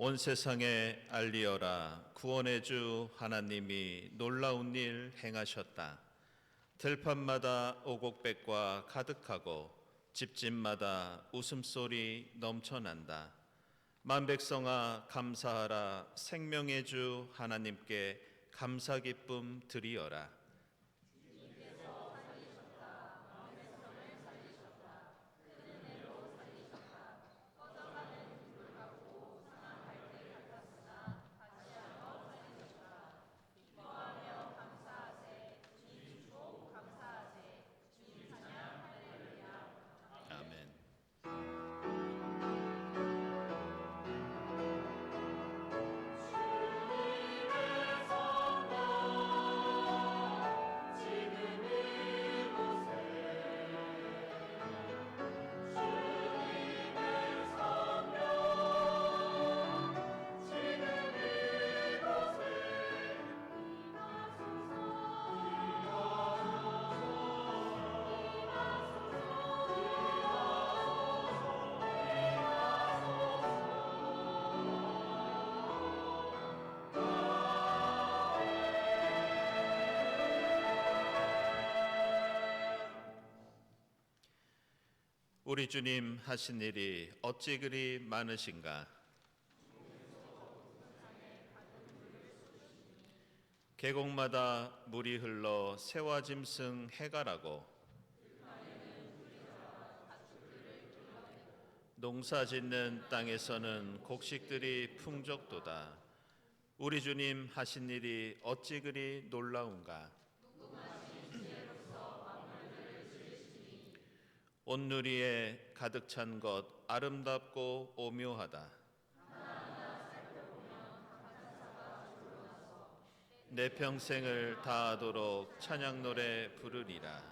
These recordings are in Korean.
온 세상에 알리어라. 구원의 주 하나님이 놀라운 일 행하셨다. 들판마다 오곡백과 가득하고 집집마다 웃음소리 넘쳐난다. 만백성아 감사하라. 생명의 주 하나님께 감사 기쁨 드리어라. 아멘. 우리 주님 하신 일이 어찌 그리 많으신가. 계곡마다 물이 흘러 새와 짐승 해가라고, 농사 짓는 땅에서는 곡식들이 풍족도다. 우리 주님 하신 일이 어찌 그리 놀라운가. 온누리에 가득 찬 것 아름답고 오묘하다. 내 평생을 다하도록 찬양 노래 부르리라.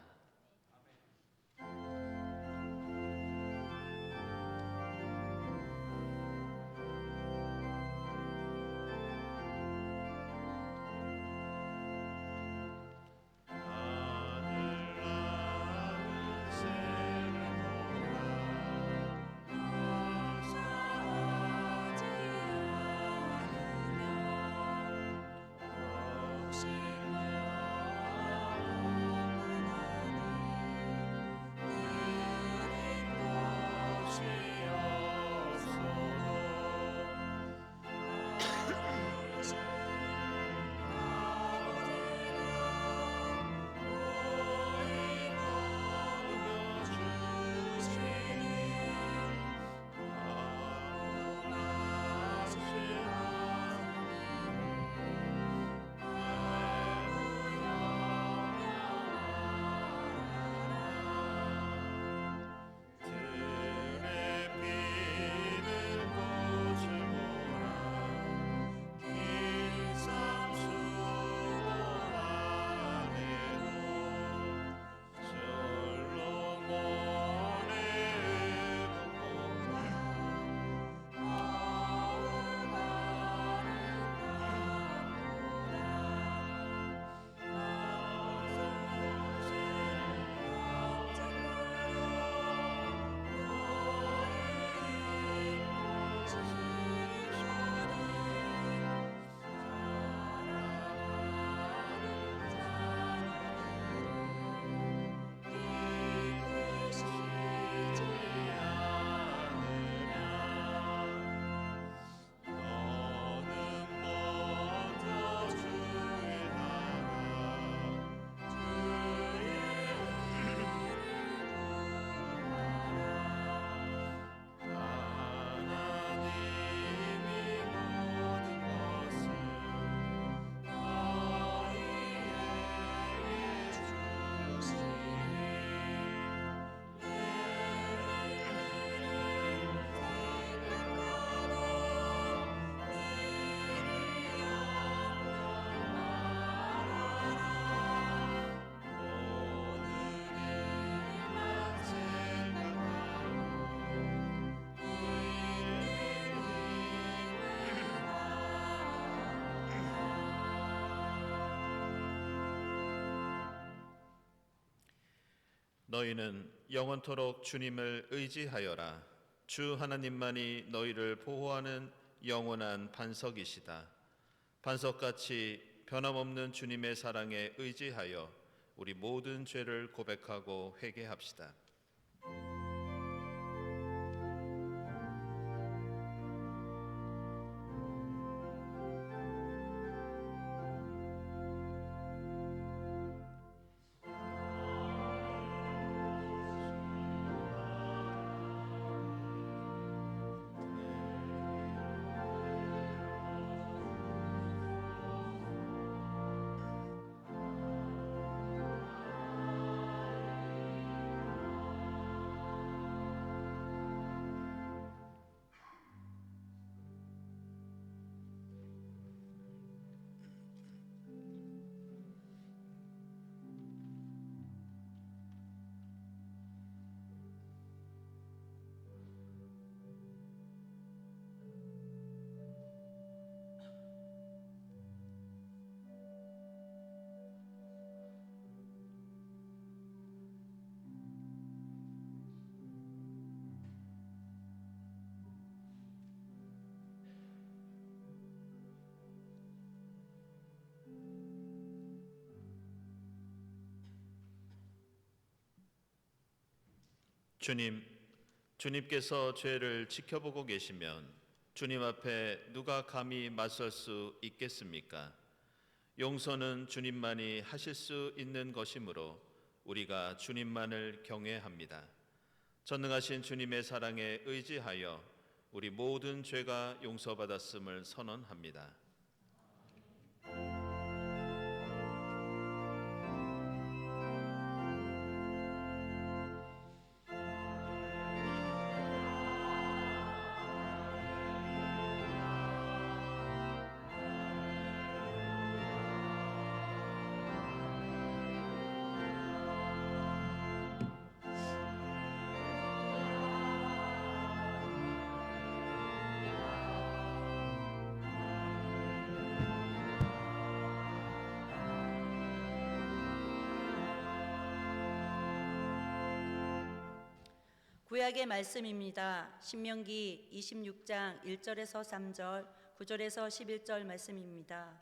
너희는 영원토록 주님을 의지하여라. 주 하나님만이 너희를 보호하는 영원한 반석이시다. 반석같이 변함없는 주님의 사랑에 의지하여 우리 모든 죄를 고백하고 회개합시다. 주님께서 죄를 지켜보고 계시면 주님 앞에 누가 감히 맞설 수 있겠습니까? 용서는 주님만이 하실 수 있는 것이므로 우리가 주님만을 경외합니다. 전능하신 주님의 사랑에 의지하여 우리 모든 죄가 용서받았음을 선언합니다. 구약의 말씀입니다. 신명기 26장 1절에서 3절, 9절에서 11절 말씀입니다.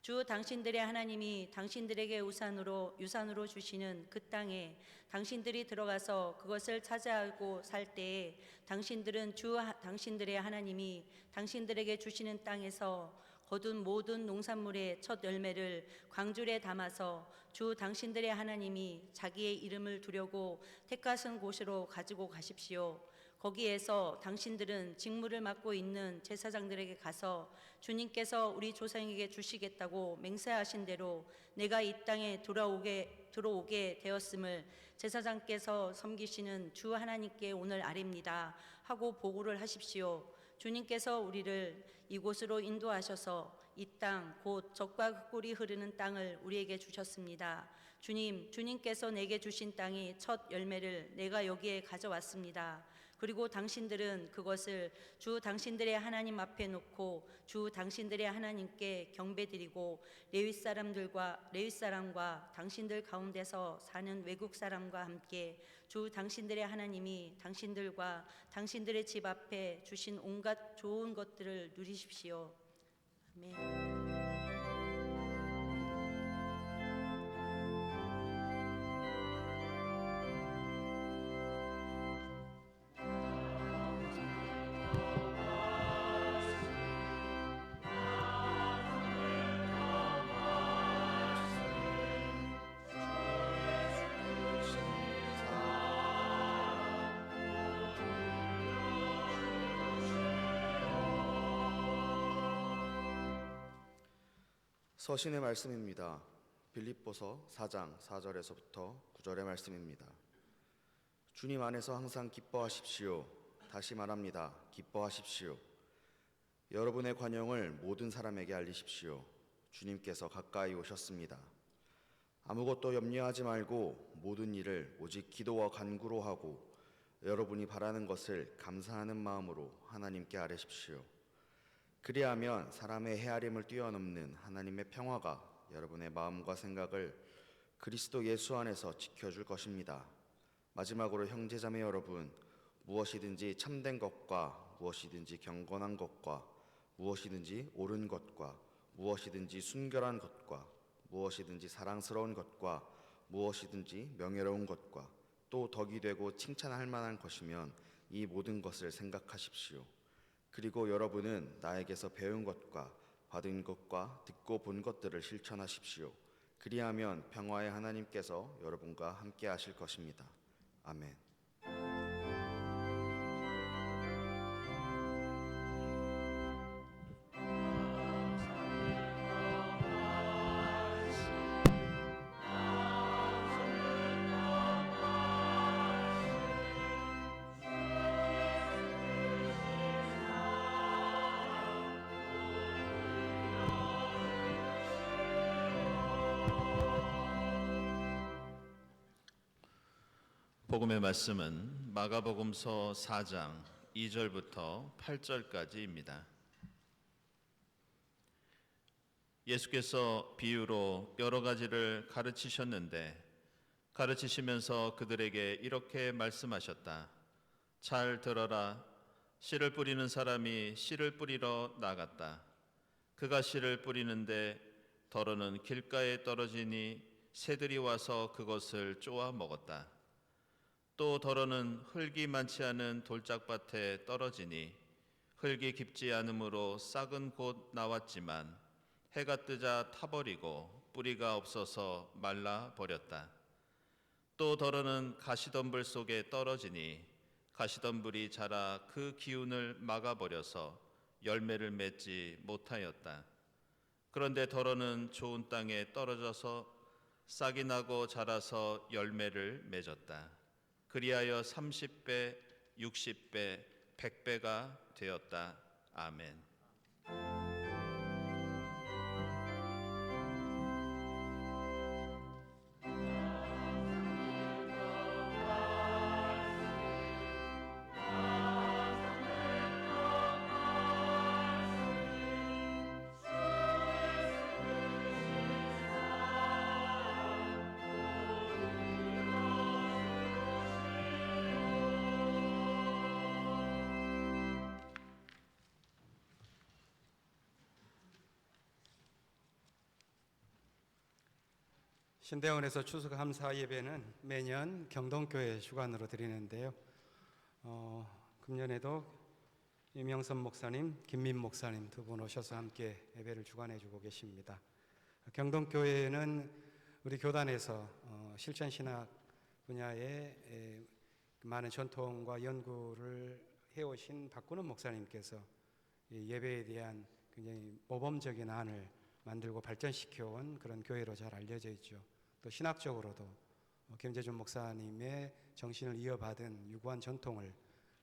주 당신들의 하나님이 당신들에게 유산으로 주시는 그 땅에 당신들이 들어가서 그것을 차지하고 살 때에 당신들은 당신들의 하나님이 당신들에게 주시는 땅에서 거둔 모든 농산물의 첫 열매를 광줄에 담아서 주 당신들의 하나님이 자기의 이름을 두려고 택하신 곳으로 가지고 가십시오. 거기에서 당신들은 직무를 맡고 있는 제사장들에게 가서 주님께서 우리 조상에게 주시겠다고 맹세하신 대로 내가 이 땅에 들어오게 되었음을 제사장께서 섬기시는 주 하나님께 오늘 아뢰옵니다 하고 보고를 하십시오. 주님께서 우리를 이곳으로 인도하셔서 이 땅 곧 젖과 흙꿀이 흐르는 땅을 우리에게 주셨습니다. 주님께서 내게 주신 땅이 첫 열매를 내가 여기에 가져왔습니다. 그리고 당신들은 그것을 주 당신들의 하나님 앞에 놓고 주 당신들의 하나님께 경배드리고 레위 사람과 당신들 가운데서 사는 외국 사람과 함께 주 당신들의 하나님이 당신들과 당신들의 집 앞에 주신 온갖 좋은 것들을 누리십시오. 아멘. 서신의 말씀입니다. 빌립보서 4장 4절에서부터 9절의 말씀입니다. 주님 안에서 항상 기뻐하십시오. 다시 말합니다. 기뻐하십시오. 여러분의 관용을 모든 사람에게 알리십시오. 주님께서 가까이 오셨습니다. 아무것도 염려하지 말고 모든 일을 오직 기도와 간구로 하고 여러분이 바라는 것을 감사하는 마음으로 하나님께 아뢰십시오. 그리하면 사람의 헤아림을 뛰어넘는 하나님의 평화가 여러분의 마음과 생각을 그리스도 예수 안에서 지켜줄 것입니다. 마지막으로 형제자매 여러분, 무엇이든지 참된 것과 무엇이든지 경건한 것과 무엇이든지 옳은 것과 무엇이든지 순결한 것과 무엇이든지 사랑스러운 것과 무엇이든지 명예로운 것과 또 덕이 되고 칭찬할 만한 것이면 이 모든 것을 생각하십시오. 그리고 여러분은 나에게서 배운 것과 받은 것과 듣고 본 것들을 실천하십시오. 그리하면 평화의 하나님께서 여러분과 함께 하실 것입니다. 아멘. 복음의 말씀은 마가복음서 4장 2절부터 8절까지입니다. 예수께서 비유로 여러 가지를 가르치셨는데 가르치시면서 그들에게 이렇게 말씀하셨다. 잘 들어라. 씨를 뿌리는 사람이 씨를 뿌리러 나갔다. 그가 씨를 뿌리는데 덜어는 길가에 떨어지니 새들이 와서 그것을 쪼아 먹었다. 또 덜어는 흙이 많지 않은 돌짝밭에 떨어지니 흙이 깊지 않으므로 싹은 곧 나왔지만 해가 뜨자 타버리고 뿌리가 없어서 말라 버렸다. 또 덜어는 가시덤불 속에 떨어지니 가시덤불이 자라 그 기운을 막아버려서 열매를 맺지 못하였다. 그런데 덜어는 좋은 땅에 떨어져서 싹이 나고 자라서 열매를 맺었다. 그리하여 30배, 60배, 100배가 되었다. 아멘. 신대원에서 추수감사 예배는 매년 경동교회 주관으로 드리는데요. 금년에도 이명선 목사님, 김민 목사님 두 분 오셔서 함께 예배를 주관해주고 계십니다. 경동교회는 우리 교단에서 실천신학 분야에 많은 전통과 연구를 해오신 박근원 목사님께서 예배에 대한 굉장히 모범적인 안을 만들고 발전시켜온 그런 교회로 잘 알려져 있죠. 또 신학적으로도 김재준 목사님의 정신을 이어받은 유구한 전통을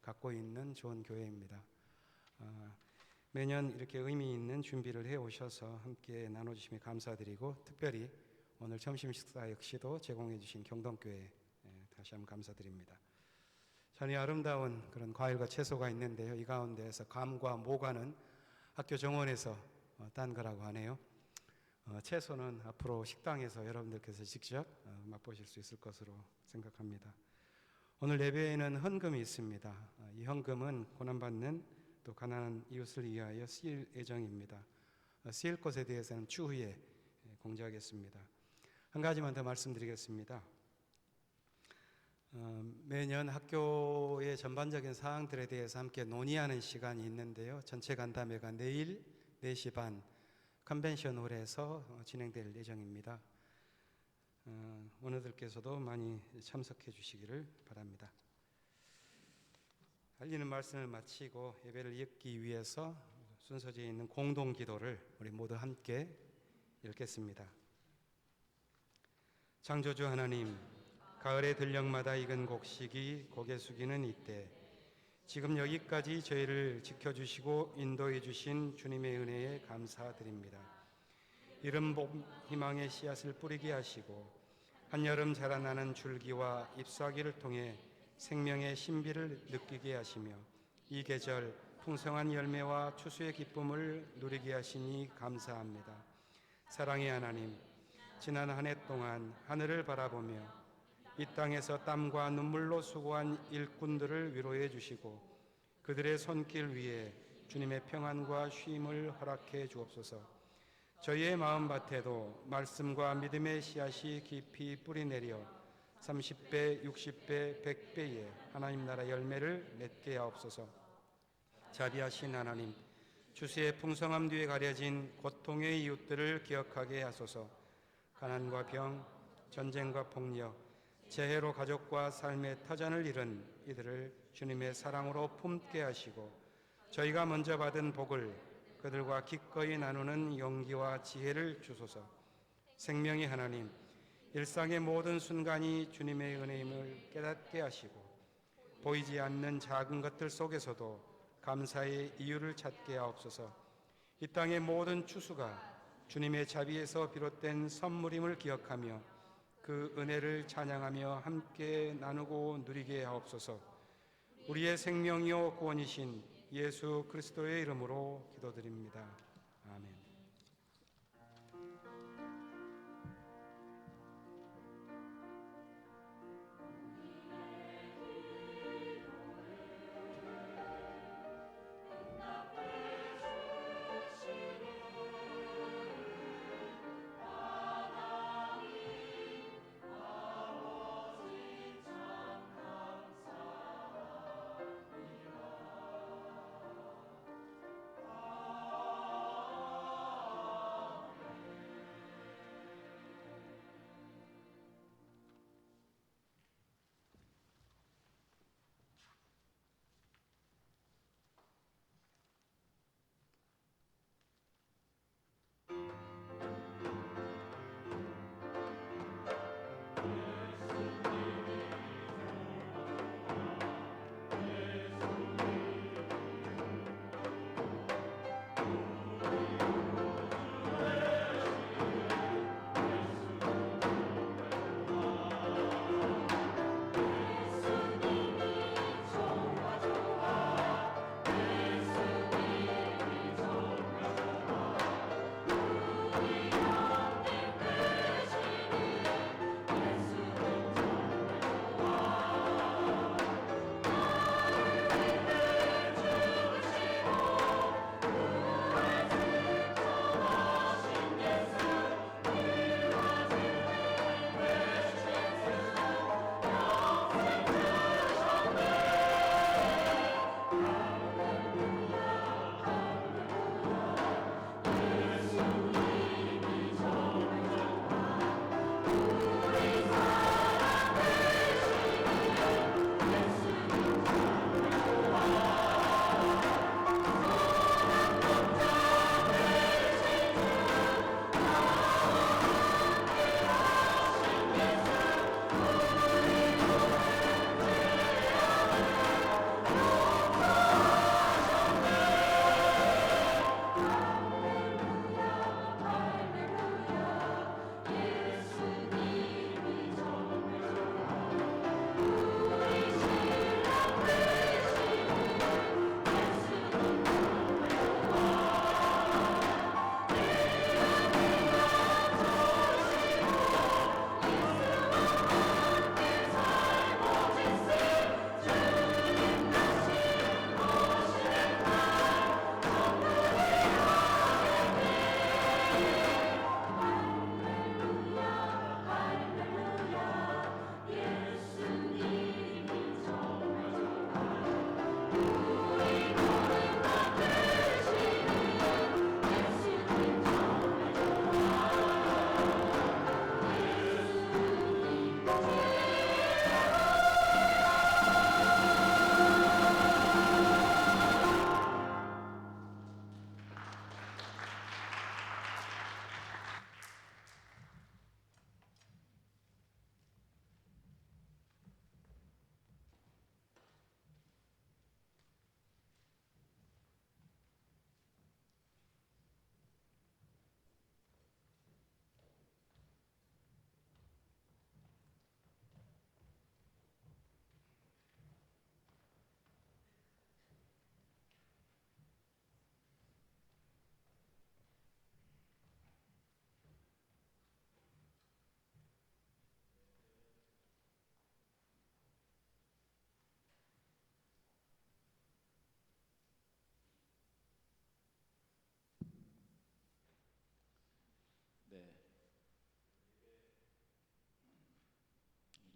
갖고 있는 좋은 교회입니다. 매년 이렇게 의미 있는 준비를 해오셔서 함께 나눠주시면 감사드리고 특별히 오늘 점심 식사 역시도 제공해 주신 경동교회 다시 한번 감사드립니다. 참 아름다운 그런 과일과 채소가 있는데요. 이 가운데에서 감과 모과는 학교 정원에서 딴 거라고 하네요. 채소는 앞으로 식당에서 여러분들께서 직접 맛보실 수 있을 것으로 생각합니다. 오늘 예배에는 헌금이 있습니다. 이 헌금은 고난받는 또 가난한 이웃을 위하여 쓰일 예정입니다. 쓰일 것에 대해서는 추후에 공지하겠습니다. 한 가지만 더 말씀드리겠습니다. 매년 학교의 전반적인 사항들에 대해서 함께 논의하는 시간이 있는데요. 전체 간담회가 내일 4시 반 컨벤션홀에서 진행될 예정입니다. 오너들께서도 많이 참석해 주시기를 바랍니다. 알리는 말씀을 마치고 예배를 잇기 위해서 순서지에 있는 공동기도를 우리 모두 함께 읽겠습니다. 창조주 하나님, 가을의 들녘마다 익은 곡식이 고개 숙이는 이때 지금 여기까지 저희를 지켜주시고 인도해 주신 주님의 은혜에 감사드립니다. 이른 봄 희망의 씨앗을 뿌리게 하시고 한여름 자라나는 줄기와 잎사귀를 통해 생명의 신비를 느끼게 하시며 이 계절 풍성한 열매와 추수의 기쁨을 누리게 하시니 감사합니다. 사랑의 하나님, 지난 한 해 동안 하늘을 바라보며 이 땅에서 땀과 눈물로 수고한 일꾼들을 위로해 주시고 그들의 손길 위에 주님의 평안과 쉼을 허락해 주옵소서. 저희의 마음밭에도 말씀과 믿음의 씨앗이 깊이 뿌리내려 30배, 60배, 100배의 하나님 나라 열매를 맺게 하옵소서. 자비하신 하나님, 주수의 풍성함 뒤에 가려진 고통의 이웃들을 기억하게 하소서. 가난과 병, 전쟁과 폭력, 재해로 가족과 삶의 터전을 잃은 이들을 주님의 사랑으로 품게 하시고 저희가 먼저 받은 복을 그들과 기꺼이 나누는 용기와 지혜를 주소서. 생명의 하나님, 일상의 모든 순간이 주님의 은혜임을 깨닫게 하시고 보이지 않는 작은 것들 속에서도 감사의 이유를 찾게 하옵소서. 이 땅의 모든 추수가 주님의 자비에서 비롯된 선물임을 기억하며 그 은혜를 찬양하며 함께 나누고 누리게 하옵소서. 우리의 생명이요 구원이신 예수 그리스도의 이름으로 기도드립니다. 아멘.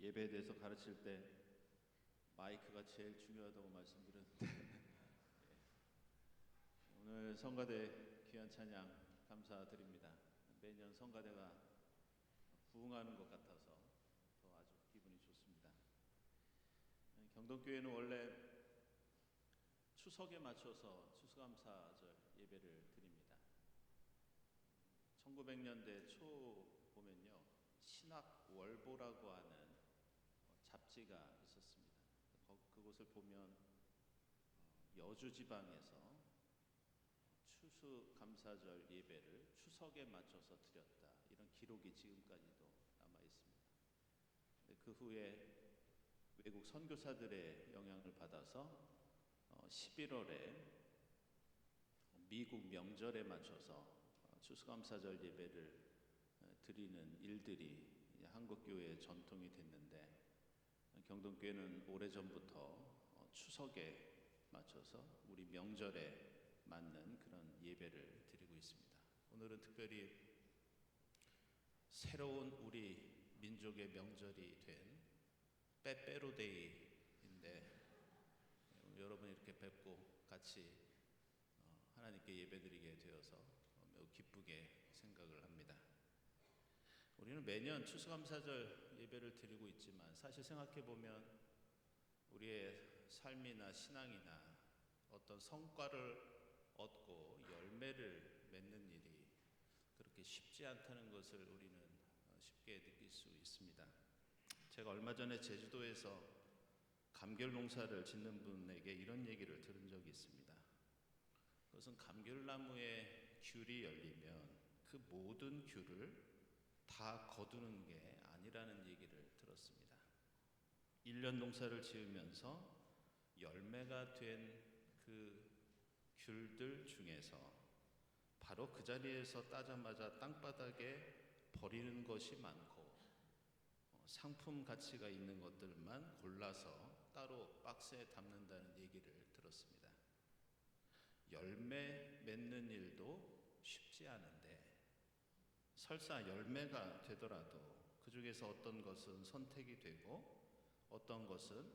예배에 대해서 가르칠 때 마이크가 제일 중요하다고 말씀드렸는데 오늘 성가대 귀한 찬양 감사드립니다. 매년 성가대가 부흥하는 것 같아서 더 아주 기분이 좋습니다. 경동교회는 원래 추석에 맞춰서 추수감사절 예배를 드립니다. 1900년대 초 보면요, 신학월보라고 하는 잡지가 있었습니다. 그곳을 보면 여주 지방에서 추수감사절 예배를 추석에 맞춰서 드렸다, 이런 기록이 지금까지도 남아 있습니다. 그 후에 외국 선교사들의 영향을 받아서 11월에 미국 명절에 맞춰서 추수감사절 예배를 드리는 일들이 한국 교회의 전통이 됐는데, 경동교회는 오래전부터 추석에 맞춰서 우리 명절에 맞는 그런 예배를 드리고 있습니다. 오늘은 특별히 새로운 우리 민족의 명절이 된 빼빼로데이인데, 여러분 이렇게 뵙고 같이 하나님께 예배드리게 되어서 매우 기쁘게 생각을 합니다. 우리는 매년 추수감사절 예배를 드리고 있지만 사실 생각해 보면 우리의 삶이나 신앙이나 어떤 성과를 얻고 열매를 맺는 일이 그렇게 쉽지 않다는 것을 우리는 쉽게 느낄 수 있습니다. 제가 얼마 전에 제주도에서 감귤 농사를 짓는 분에게 이런 얘기를 들은 적이 있습니다. 그것은 감귤나무에 귤이 열리면 그 모든 귤을 다 거두는 게 아니라는 얘기를 들었습니다. 1년 농사를 지으면서 열매가 된 그 귤들 중에서 바로 그 자리에서 따자마자 땅바닥에 버리는 것이 많고 상품 가치가 있는 것들만 골라서 따로 박스에 담는다는 얘기를 들었습니다. 열매 맺는 일도 쉽지 않은데, 설사 열매가 되더라도 그 중에서 어떤 것은 선택이 되고 어떤 것은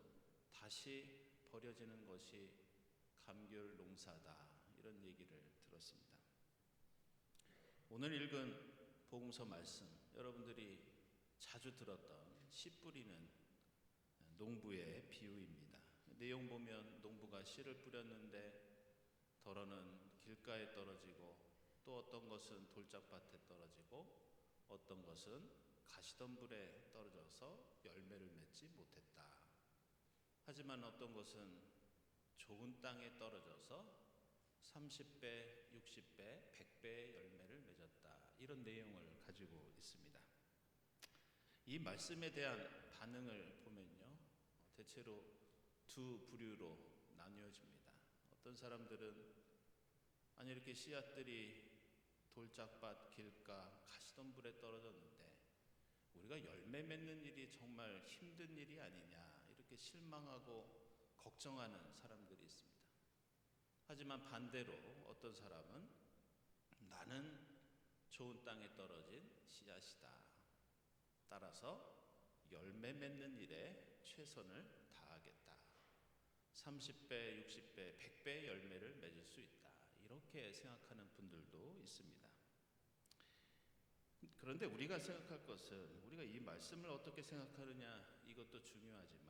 다시 버려지는 것이 감귤 농사다, 이런 얘기를 들었습니다. 오늘 읽은 복음서 말씀, 여러분들이 자주 들었던 씨 뿌리는 농부의 비유입니다. 내용 보면 농부가 씨를 뿌렸는데 덜어는 길가에 떨어지고, 또 어떤 것은 돌짝밭에 떨어지고, 어떤 것은 가시덤불에 떨어져서 열매를 맺지 못했다. 하지만 어떤 것은 좋은 땅에 떨어져서 30배, 60배, 100배의 열매를 맺었다, 이런 내용을 가지고 있습니다. 이 말씀에 대한 반응을 보면요, 대체로 두 부류로 나뉘어집니다. 어떤 사람들은 아니, 이렇게 씨앗들이 돌짝밭, 길가, 가시덤불에 떨어졌는데 우리가 열매 맺는 일이 정말 힘든 일이 아니냐, 이렇게 실망하고 걱정하는 사람들이 있습니다. 하지만 반대로 어떤 사람은 나는 좋은 땅에 떨어진 씨앗이다, 따라서 열매 맺는 일에 최선을 다하겠다, 30배, 60배, 100배의 열매를 맺을 수 있다, 이렇게 생각하는 분들도 있습니다. 그런데 우리가 생각할 것은, 우리가 이 말씀을 어떻게 생각하느냐, 이것도 중요하지만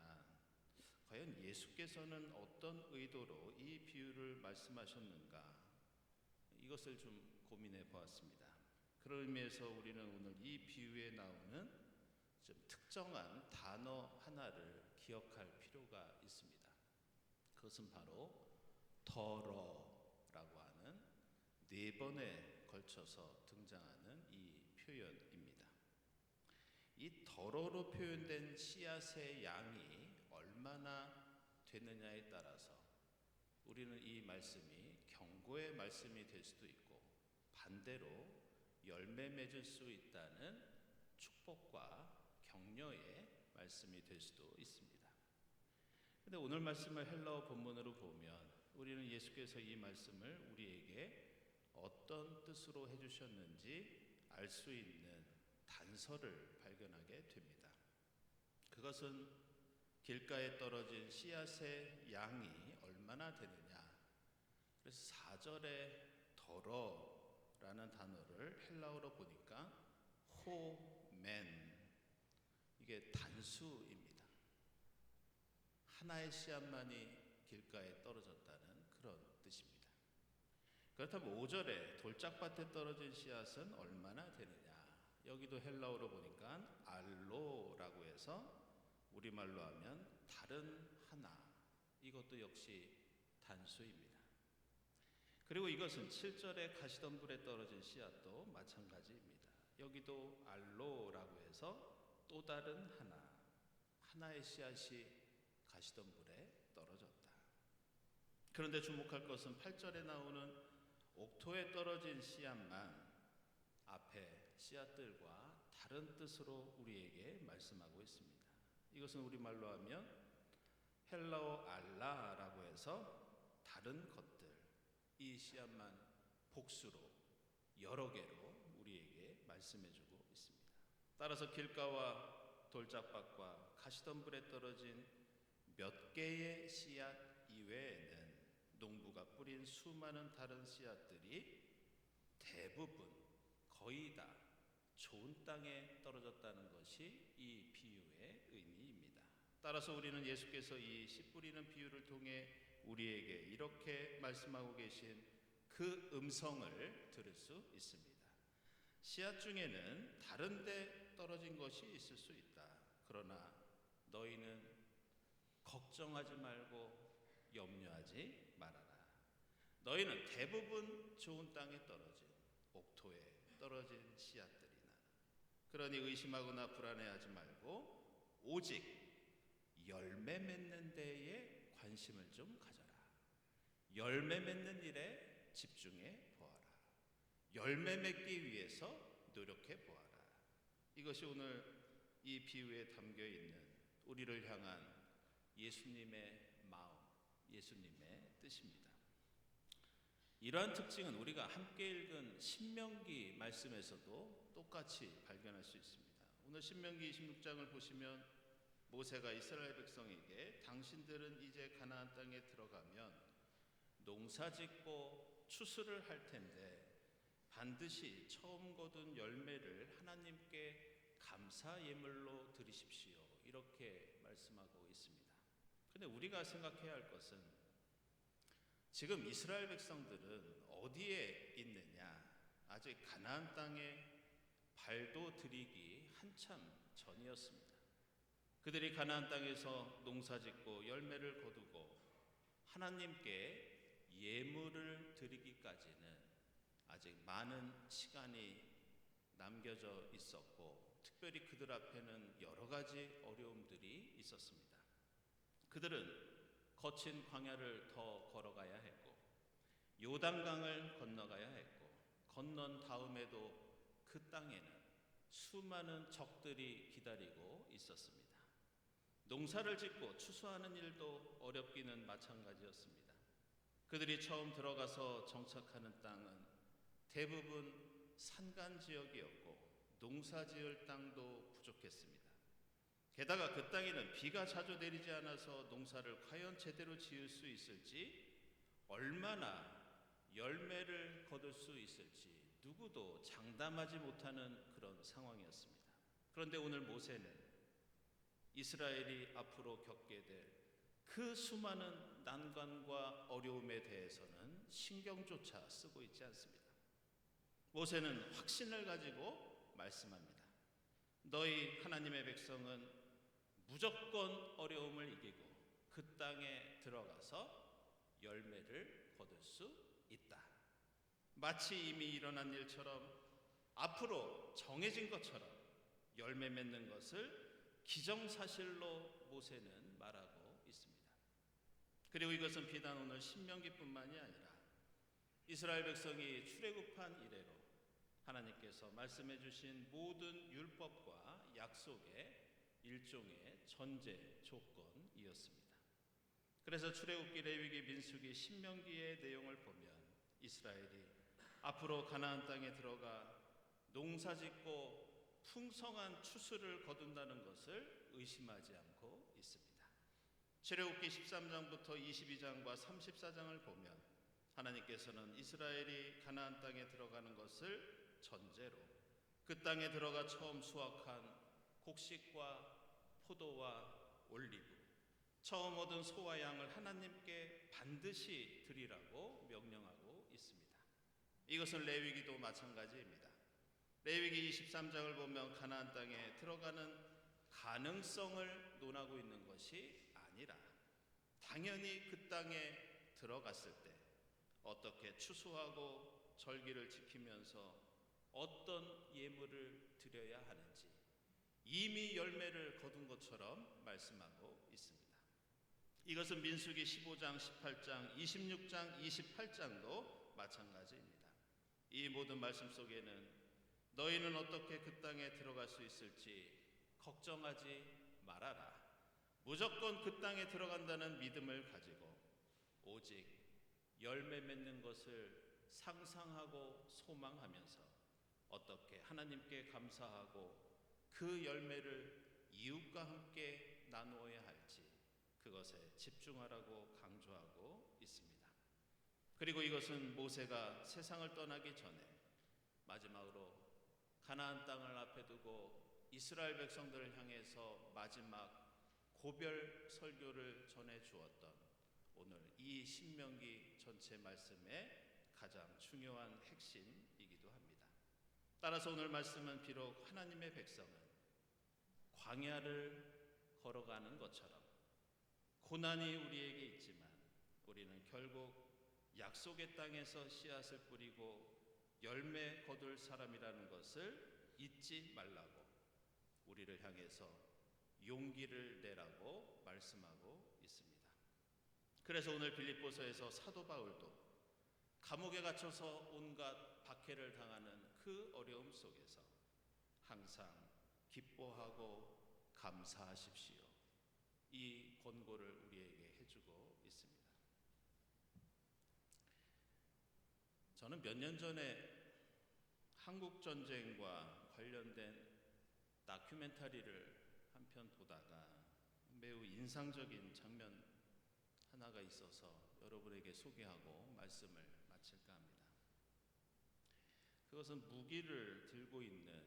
과연 예수께서는 어떤 의도로 이 비유를 말씀하셨는가, 이것을 좀 고민해 보았습니다. 그런 의미에서 우리는 오늘 이 비유에 나오는 좀 특정한 단어 하나를 기억할 필요가 있습니다. 그것은 바로 더러라고 하는 4번에 걸쳐서 등장하는 이 표현입니다. 이 더러로 표현된 씨앗의 양이 얼마나 되느냐에 따라서 우리는 이 말씀이 경고의 말씀이 될 수도 있고, 반대로 열매 맺을 수 있다는 축복과 격려의 말씀이 될 수도 있습니다. 그런데 오늘 말씀을 헬라어 본문으로 보면 우리는 예수께서 이 말씀을 우리에게 어떤 뜻으로 해주셨는지 알 수 있는 단서를 발견하게 됩니다. 그것은 길가에 떨어진 씨앗의 양이 얼마나 되느냐. 그래서 4절에 더러라는 단어를 헬라어로 보니까 호멘, 이게 단수입니다. 하나의 씨앗만이 길가에 떨어졌다는 그런 뜻입니다. 그렇다면 5절에 돌짝밭에 떨어진 씨앗은 얼마나 되느냐. 여기도 헬라어로 보니까 알로라고 해서 우리말로 하면 다른 하나, 이것도 역시 단수입니다. 그리고 이것은 7절에 가시덤불에 떨어진 씨앗도 마찬가지입니다. 여기도 알로라고 해서 또 다른 하나, 하나의 씨앗이 가시덤불에 떨어졌다. 그런데 주목할 것은 8절에 나오는 옥토에 떨어진 씨앗만 앞에 씨앗들과 다른 뜻으로 우리에게 말씀하고 있습니다. 이것은 우리말로 하면 헬라어 알라라고 해서 다른 것들, 이 씨앗만 복수로 여러 개로 우리에게 말씀해주고 있습니다. 따라서 길가와 돌짝밭과 가시덤불에 떨어진 몇 개의 씨앗 이외에는 농부가 뿌린 수많은 다른 씨앗들이 대부분 거의 다 좋은 땅에 떨어졌다는 것이 이 비유의 의미입니다. 따라서 우리는 예수께서 이 씨 뿌리는 비유를 통해 우리에게 이렇게 말씀하고 계신 그 음성을 들을 수 있습니다. 씨앗 중에는 다른 데 떨어진 것이 있을 수 있다. 그러나 너희는 걱정하지 말고 염려하지 말아라. 너희는 대부분 좋은 땅에 떨어진 옥토에 떨어진 씨앗들이나, 그러니 의심하거나 불안해하지 말고 오직 열매 맺는 데에 관심을 좀 가져라. 열매 맺는 일에 집중해 보아라. 열매 맺기 위해서 노력해 보아라. 이것이 오늘 이 비유에 담겨 있는 우리를 향한 예수님의 마음, 예수님의 뜻입니다. 이러한 특징은 우리가 함께 읽은 신명기 말씀에서도 똑같이 발견할 수 있습니다. 오늘 신명기 26장을 보시면 모세가 이스라엘 백성에게 당신들은 이제 가나안 땅에 들어가면 농사짓고 추수를 할 텐데 반드시 처음 거둔 열매를 하나님께 감사 예물로 드리십시오. 이렇게 말씀하고 있습니다. 그런데 우리가 생각해야 할 것은 지금 이스라엘 백성들은 어디에 있느냐? 아직 가나안 땅에 발도 들이기 한참 전이었습니다. 그들이 가나안 땅에서 농사짓고 열매를 거두고 하나님께 예물을 드리기까지는 아직 많은 시간이 남겨져 있었고, 특별히 그들 앞에는 여러 가지 어려움들이 있었습니다. 그들은 거친 광야를 더 걸어가야 했고, 요단강을 건너가야 했고, 건넌 다음에도 그 땅에는 수많은 적들이 기다리고 있었습니다. 농사를 짓고 추수하는 일도 어렵기는 마찬가지였습니다. 그들이 처음 들어가서 정착하는 땅은 대부분 산간 지역이었고 농사 지을 땅도 부족했습니다. 게다가 그 땅에는 비가 자주 내리지 않아서 농사를 과연 제대로 지을 수 있을지, 얼마나 열매를 거둘 수 있을지 누구도 장담하지 못하는 그런 상황이었습니다. 그런데 오늘 모세는 이스라엘이 앞으로 겪게 될 그 수많은 난관과 어려움에 대해서는 신경조차 쓰고 있지 않습니다. 모세는 확신을 가지고 말씀합니다. 너희 하나님의 백성은 무조건 어려움을 이기고 그 땅에 들어가서 열매를 거둘 수 있다. 마치 이미 일어난 일처럼, 앞으로 정해진 것처럼 열매 맺는 것을 기정사실로 모세는 말하고 있습니다. 그리고 이것은 비단 오늘 신명기뿐만이 아니라 이스라엘 백성이 출애굽한 이래로 하나님께서 말씀해 주신 모든 율법과 약속의 일종의 전제 조건이었습니다. 그래서 출애굽기, 레위기, 민수기, 신명기의 내용을 보면 이스라엘이 앞으로 가나안 땅에 들어가 농사짓고 풍성한 추수를 거둔다는 것을 의심하지 않고 있습니다. 출애굽기 13장부터 22장과 34장을 보면 하나님께서는 이스라엘이 가나안 땅에 들어가는 것을 전제로 그 땅에 들어가 처음 수확한 곡식과 포도와 올리브, 처음 얻은 소와 양을 하나님께 반드시 드리라고 명령하고 있습니다. 이것은 레위기도 마찬가지입니다. 레위기 23장을 보면 가나안 땅에 들어가는 가능성을 논하고 있는 것이 아니라 당연히 그 땅에 들어갔을 때 어떻게 추수하고 절기를 지키면서 어떤 예물을 드려야 하는지 이미 열매를 거둔 것처럼 말씀하고 있습니다. 이것은 민수기 15장, 18장, 26장, 28장도 마찬가지입니다. 이 모든 말씀 속에는 너희는 어떻게 그 땅에 들어갈 수 있을지 걱정하지 말아라. 무조건 그 땅에 들어간다는 믿음을 가지고 오직 열매 맺는 것을 상상하고 소망하면서 어떻게 하나님께 감사하고 그 열매를 이웃과 함께 나누어야 할지 그것에 집중하라고 강조하고 있습니다. 그리고 이것은 모세가 세상을 떠나기 전에 마지막으로 가나안 땅을 앞에 두고 이스라엘 백성들을 향해서 마지막 고별 설교를 전해 주었던 오늘 이 신명기 전체 말씀의 가장 중요한 핵심이기도 합니다. 따라서 오늘 말씀은 비록 하나님의 백성은 광야를 걸어가는 것처럼 고난이 우리에게 있지만 우리는 결국 약속의 땅에서 씨앗을 뿌리고 열매 거둘 사람이라는 것을 잊지 말라고 우리를 향해서 용기를 내라고 말씀하고 있습니다. 그래서 오늘 빌립보서에서 사도 바울도 감옥에 갇혀서 온갖 박해를 당하는 그 어려움 속에서 항상 기뻐하고 감사하십시오. 이 권고를 우리에게 해주고 있습니다. 저는 몇 년 전에 한국 전쟁과 관련된 다큐멘터리를 한 편 보다가 매우 인상적인 장면 하나가 있어서 여러분에게 소개하고 말씀을 마칠까 합니다. 그것은 무기를 들고 있는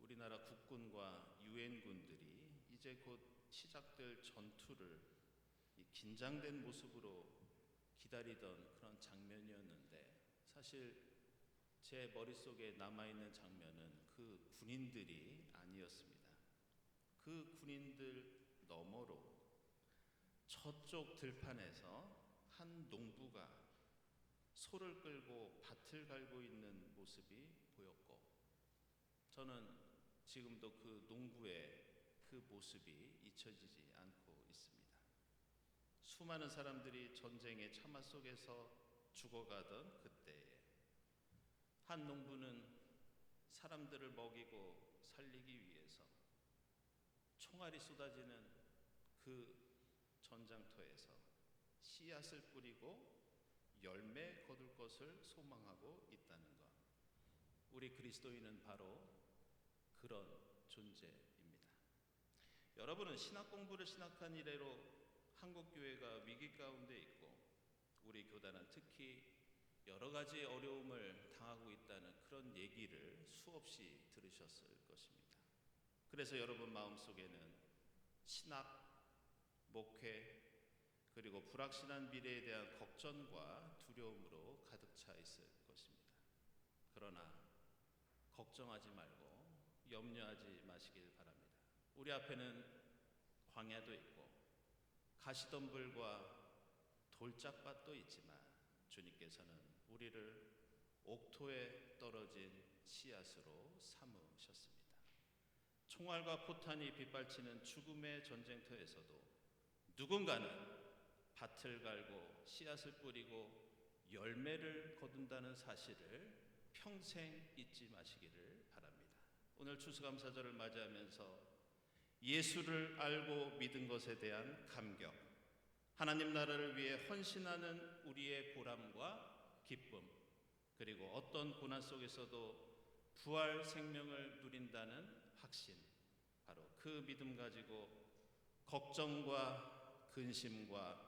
우리나라 국군과 유엔군들이 이제 곧 시작될 전투를 긴장된 모습으로 기다리던 그런 장면이었는데 사실 제 머릿속에 남아있는 장면은 그 군인들이 아니었습니다. 그 군인들 너머로 저쪽 들판에서 한 농부가 소를 끌고 밭을 갈고 있는 모습이 보였고 저는 지금도 그 농부의 그 모습이 잊혀지지 않고 있습니다. 수많은 사람들이 전쟁의 참화 속에서 죽어가던 그때에 한 농부는 사람들을 먹이고 살리기 위해서 총알이 쏟아지는 그 전장터에서 씨앗을 뿌리고 열매 거둘 것을 소망하고 있다는 것. 우리 그리스도인은 바로 그런 존재입니다. 여러분은 신학 공부를 신학한 이래로 한국교회가 위기 가운데 있고 우리 교단은 특히 여러 가지 어려움을 당하고 있다는 그런 얘기를 수없이 들으셨을 것입니다. 그래서 여러분 마음속에는 신학, 목회, 그리고 불확실한 미래에 대한 걱정과 두려움으로 가득 차 있을 것입니다. 그러나 걱정하지 말고 염려하지 마시길 바랍니다. 우리 앞에는 광야도 있고 가시덤불과 돌짝밭도 있지만 주님께서는 우리를 옥토에 떨어진 씨앗으로 삼으셨습니다. 총알과 포탄이 빗발치는 죽음의 전쟁터에서도 누군가는 밭을 갈고 씨앗을 뿌리고 열매를 거둔다는 사실을 평생 잊지 마시기를 바랍니다. 오늘 추수감사절을 맞이하면서 예수를 알고 믿은 것에 대한 감격, 하나님 나라를 위해 헌신하는 우리의 보람과 기쁨, 그리고 어떤 고난 속에서도 부활 생명을 누린다는 확신, 바로 그 믿음 가지고 걱정과 근심과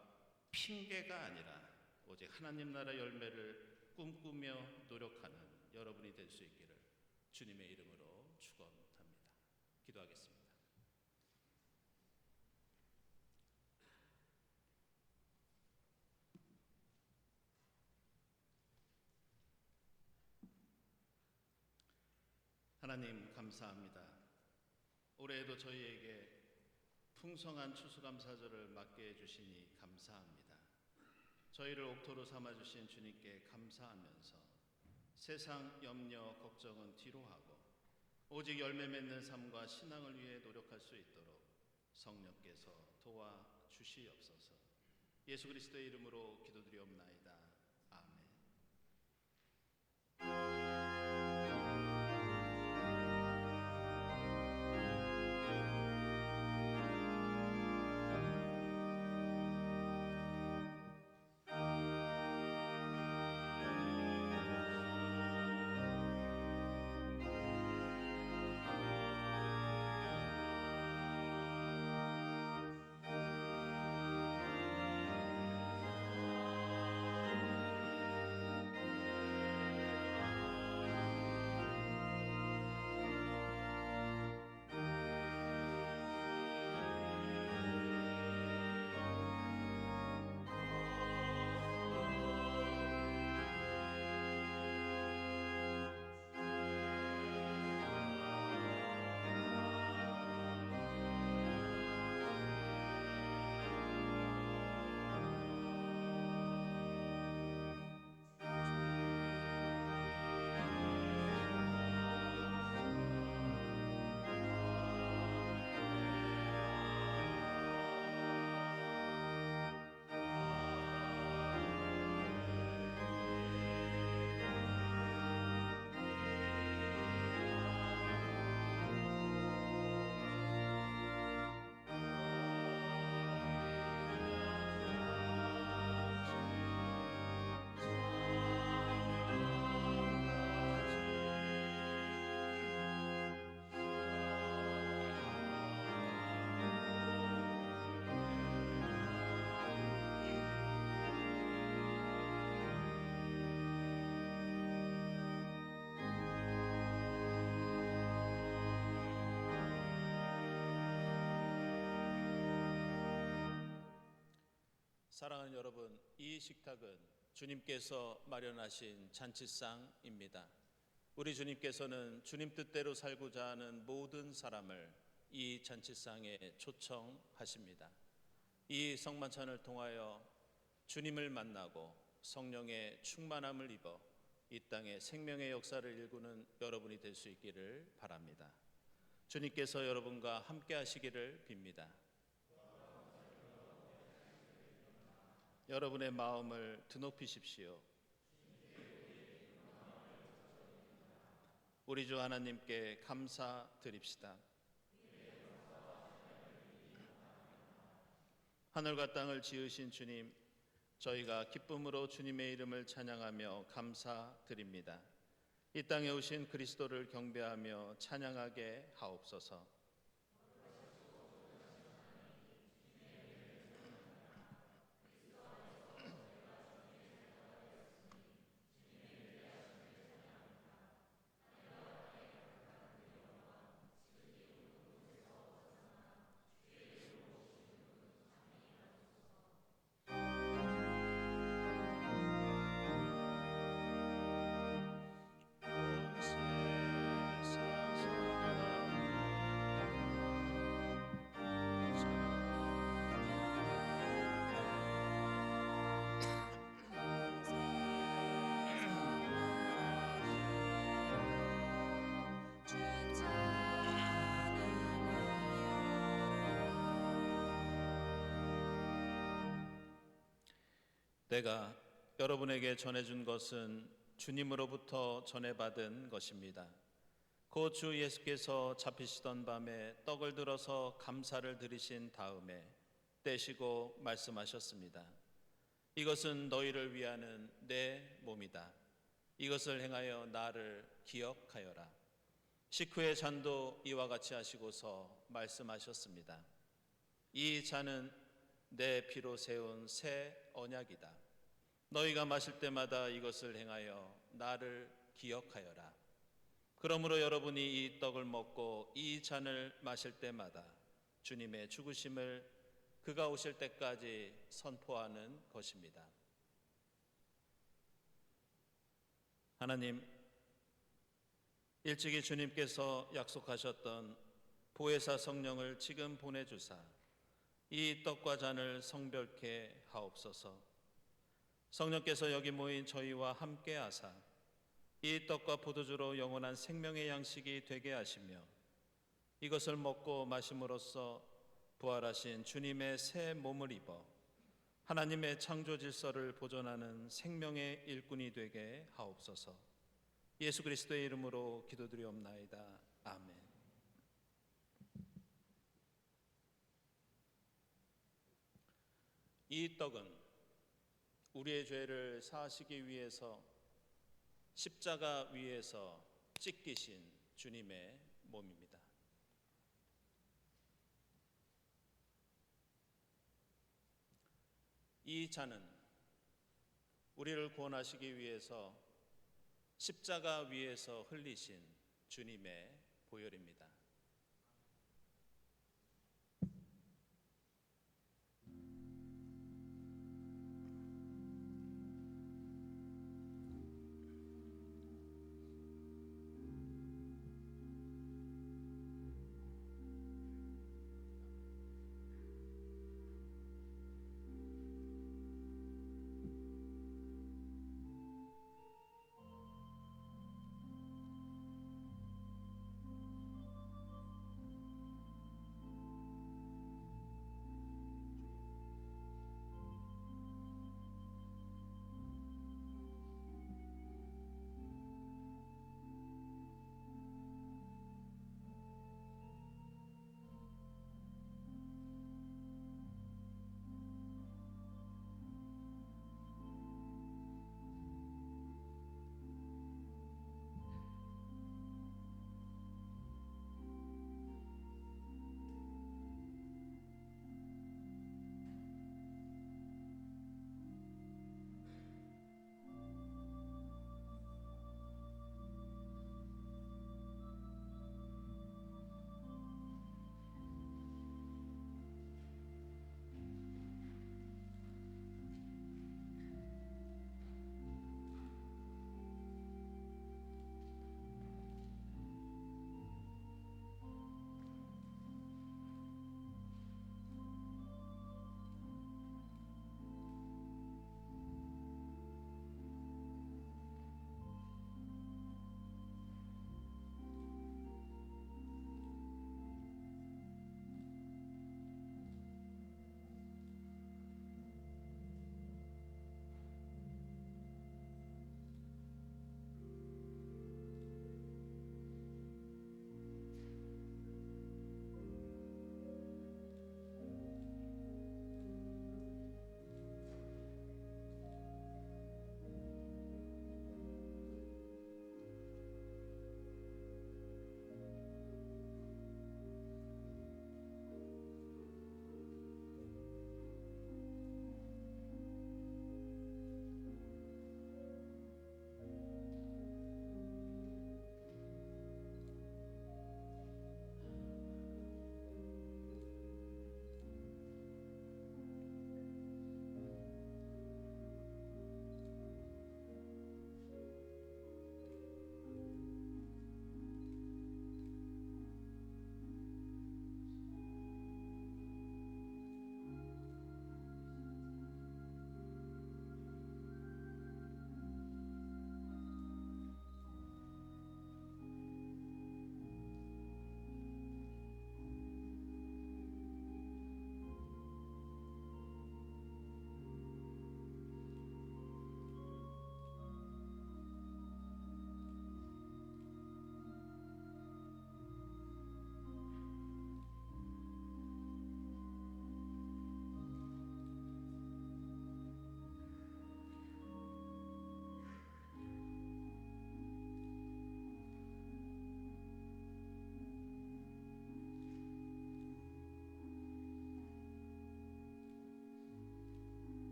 핑계가 아니라 오직 하나님 나라 열매를 꿈꾸며 노력하는 여러분이 될 수 있기를 주님의 이름으로 축원합니다. 기도하겠습니다. 하나님 감사합니다. 올해에도 저희에게 풍성한 추수감사절을 맞게 해주시니 감사합니다. 저희를 옥토로 삼아주신 주님께 감사하면서 세상 염려 걱정은 뒤로 하고 오직 열매 맺는 삶과 신앙을 위해 노력할 수 있도록 성령께서 도와주시옵소서. 예수 그리스도의 이름으로 기도드리옵나이다. 아멘. 사랑하는 여러분, 이 식탁은 주님께서 마련하신 잔치상입니다. 우리 주님께서는 주님 뜻대로 살고자 하는 모든 사람을 이 잔치상에 초청하십니다. 이 성만찬을 통하여 주님을 만나고 성령의 충만함을 입어 이 땅에 생명의 역사를 일구는 여러분이 될 수 있기를 바랍니다. 주님께서 여러분과 함께 하시기를 빕니다. 여러분의 마음을 드높이십시오. 우리 주 하나님께 감사드립시다. 하늘과 땅을 지으신 주님, 저희가 기쁨으로 주님의 이름을 찬양하며 감사드립니다. 이 땅에 오신 그리스도를 경배하며 찬양하게 하옵소서. 내가 여러분에게 전해준 것은 주님으로부터 전해받은 것입니다. 곧 주 예수께서 잡히시던 밤에 떡을 들어서 감사를 드리신 다음에 떼시고 말씀하셨습니다. 이것은 너희를 위하는 내 몸이다. 이것을 행하여 나를 기억하여라. 식후의 잔도 이와 같이 하시고서 말씀하셨습니다. 이 잔은 내 피로 세운 새 언약이다. 너희가 마실 때마다 이것을 행하여 나를 기억하여라. 그러므로 여러분이 이 떡을 먹고 이 잔을 마실 때마다 주님의 죽으심을 그가 오실 때까지 선포하는 것입니다. 하나님, 일찍이 주님께서 약속하셨던 보혜사 성령을 지금 보내주사 이 떡과 잔을 성별케 하옵소서. 성령께서 여기 모인 저희와 함께 하사 이 떡과 포도주로 영원한 생명의 양식이 되게 하시며 이것을 먹고 마심으로써 부활하신 주님의 새 몸을 입어 하나님의 창조 질서를 보존하는 생명의 일꾼이 되게 하옵소서. 예수 그리스도의 이름으로 기도드리옵나이다. 아멘. 이 떡은 우리의 죄를 사하시기 위해서 십자가 위에서 찢기신 주님의 몸입니다. 이 잔은 우리를 구원하시기 위해서 십자가 위에서 흘리신 주님의 보혈입니다.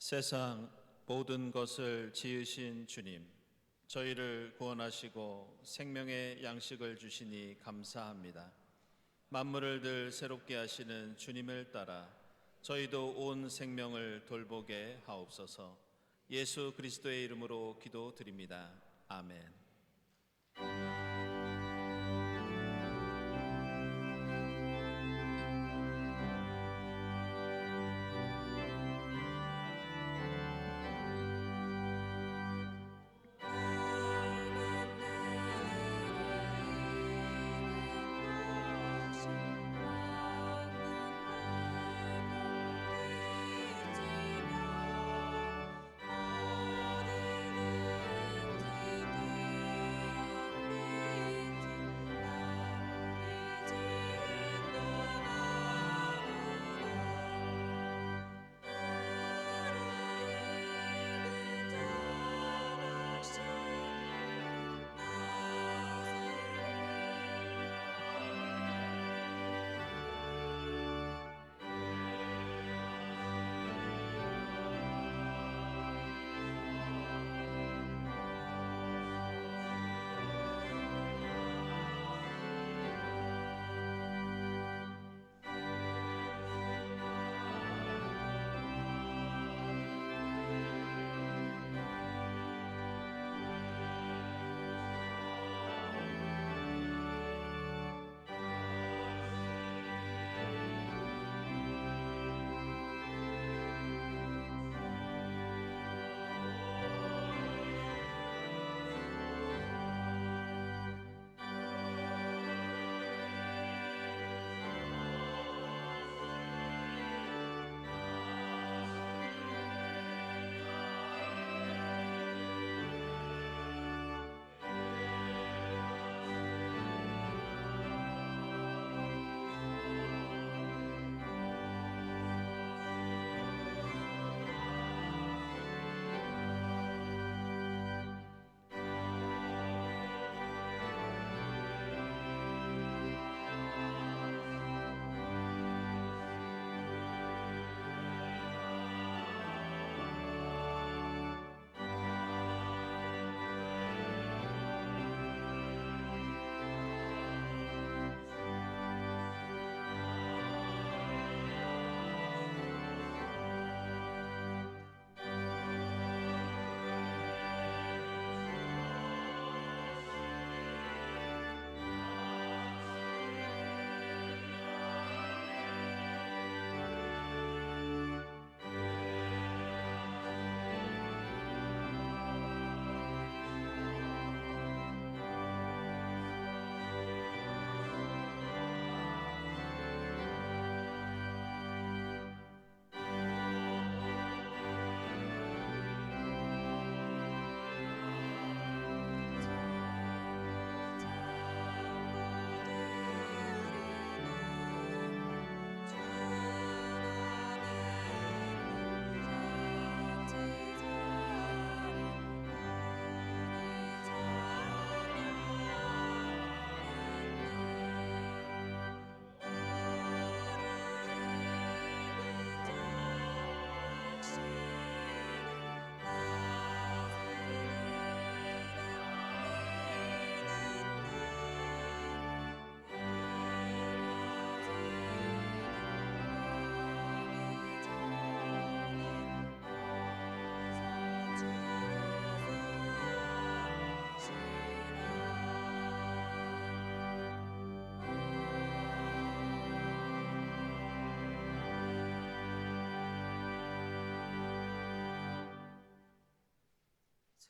세상 모든 것을 지으신 주님, 저희를 구원하시고 생명의 양식을 주시니 감사합니다. 만물을 늘 새롭게 하시는 주님을 따라 저희도 온 생명을 돌보게 하옵소서. 예수 그리스도의 이름으로 기도드립니다. 아멘.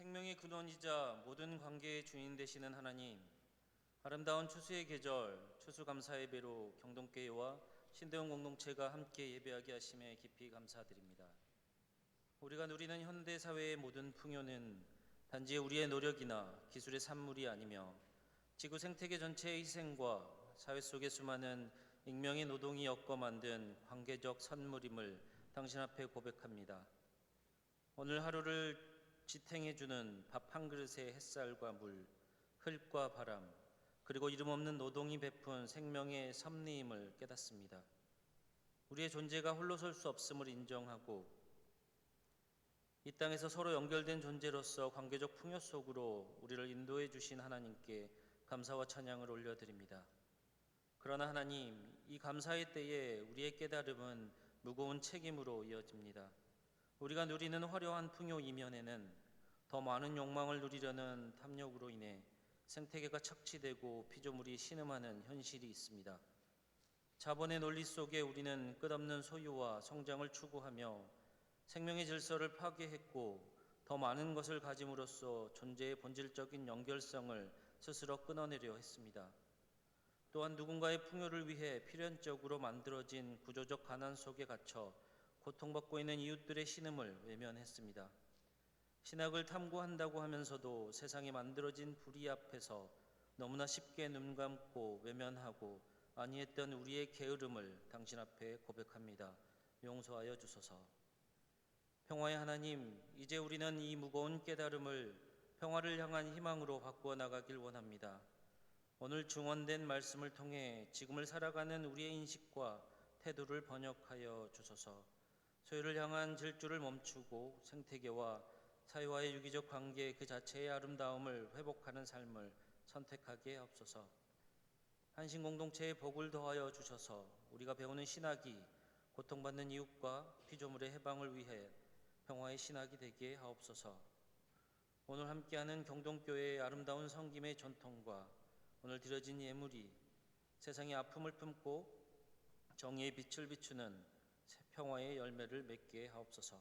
생명의 근원이자 모든 관계의 주인 되시는 하나님, 아름다운 추수의 계절, 추수감사 예배로 경동교회와 신대원 공동체가 함께 예배하게 하심에 깊이 감사드립니다. 우리가 누리는 현대사회의 모든 풍요는 단지 우리의 노력이나 기술의 산물이 아니며 지구 생태계 전체의 희생과 사회 속의 수많은 익명의 노동이 엮어 만든 관계적 선물임을 당신 앞에 고백합니다. 오늘 하루를 지탱해주는 밥 한 그릇의 햇살과 물, 흙과 바람, 그리고 이름 없는 노동이 베푼 생명의 섭리임을 깨닫습니다. 우리의 존재가 홀로 설 수 없음을 인정하고 이 땅에서 서로 연결된 존재로서 관계적 풍요 속으로 우리를 인도해 주신 하나님께 감사와 찬양을 올려드립니다. 그러나 하나님, 이 감사의 때에 우리의 깨달음은 무거운 책임으로 이어집니다. 우리가 누리는 화려한 풍요 이면에는 더 많은 욕망을 누리려는 탐욕으로 인해 생태계가 착취되고 피조물이 신음하는 현실이 있습니다. 자본의 논리 속에 우리는 끝없는 소유와 성장을 추구하며 생명의 질서를 파괴했고 더 많은 것을 가짐으로써 존재의 본질적인 연결성을 스스로 끊어내려 했습니다. 또한 누군가의 풍요를 위해 필연적으로 만들어진 구조적 가난 속에 갇혀 고통받고 있는 이웃들의 신음을 외면했습니다. 신학을 탐구한다고 하면서도 세상에 만들어진 불의 앞에서 너무나 쉽게 눈 감고 외면하고 아니했던 우리의 게으름을 당신 앞에 고백합니다. 용서하여 주소서. 평화의 하나님, 이제 우리는 이 무거운 깨달음을 평화를 향한 희망으로 바꾸어 나가길 원합니다. 오늘 증언된 말씀을 통해 지금을 살아가는 우리의 인식과 태도를 번역하여 주소서. 소유를 향한 질주를 멈추고 생태계와 사회와의 유기적 관계 그 자체의 아름다움을 회복하는 삶을 선택하게 하옵소서. 한신 공동체의 복을 더하여 주셔서 우리가 배우는 신학이 고통받는 이웃과 피조물의 해방을 위해 평화의 신학이 되게 하옵소서. 오늘 함께하는 경동교회의 아름다운 섬김의 전통과 오늘 드려진 예물이 세상의 아픔을 품고 정의의 빛을 비추는 평화의 열매를 맺게 하옵소서.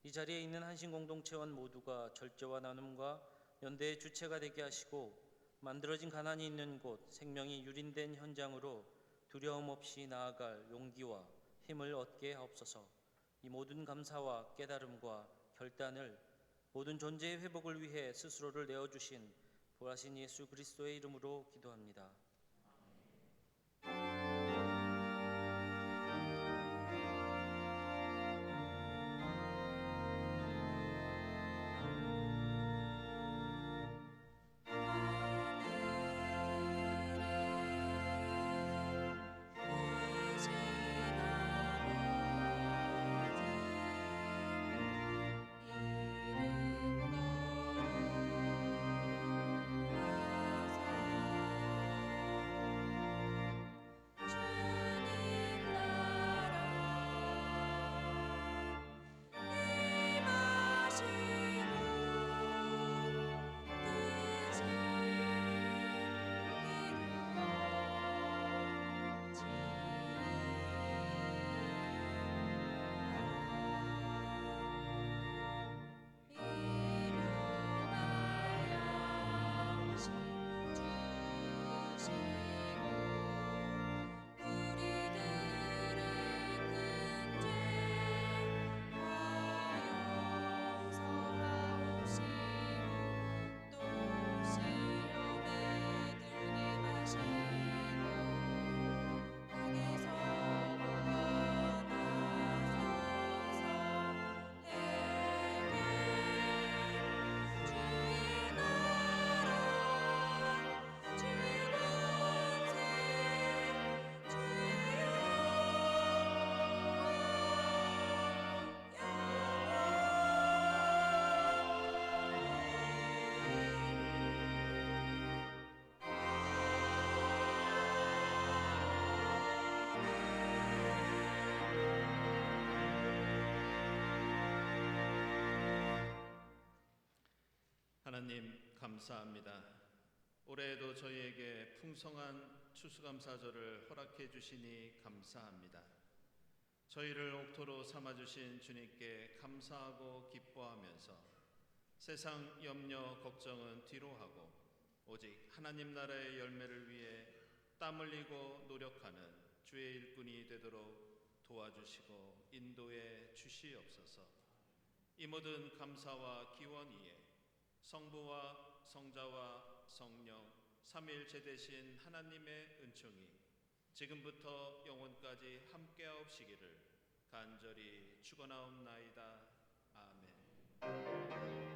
이 자리에 있는 한신 공동체원 모두가 절제와 나눔과 연대의 주체가 되게 하시고 만들어진 가난이 있는 곳, 생명이 유린된 현장으로 두려움 없이 나아갈 용기와 힘을 얻게 하옵소서. 이 모든 감사와 깨달음과 결단을 모든 존재의 회복을 위해 스스로를 내어주신 부활하신 예수 그리스도의 이름으로 기도합니다. 하나님 감사합니다. 올해에도 저희에게 풍성한 추수감사절을 허락해 주시니 감사합니다. 저희를 옥토로 삼아주신 주님께 감사하고 기뻐하면서 세상 염려 걱정은 뒤로 하고 오직 하나님 나라의 열매를 위해 땀 흘리고 노력하는 주의 일꾼이 되도록 도와주시고 인도해 주시옵소서. 이 모든 감사와 기원 위에 성부와 성자와 성령 삼위일체 되신 하나님의 은총이 지금부터 영원까지 함께하옵시기를 간절히 축원하옵나이다. 아멘.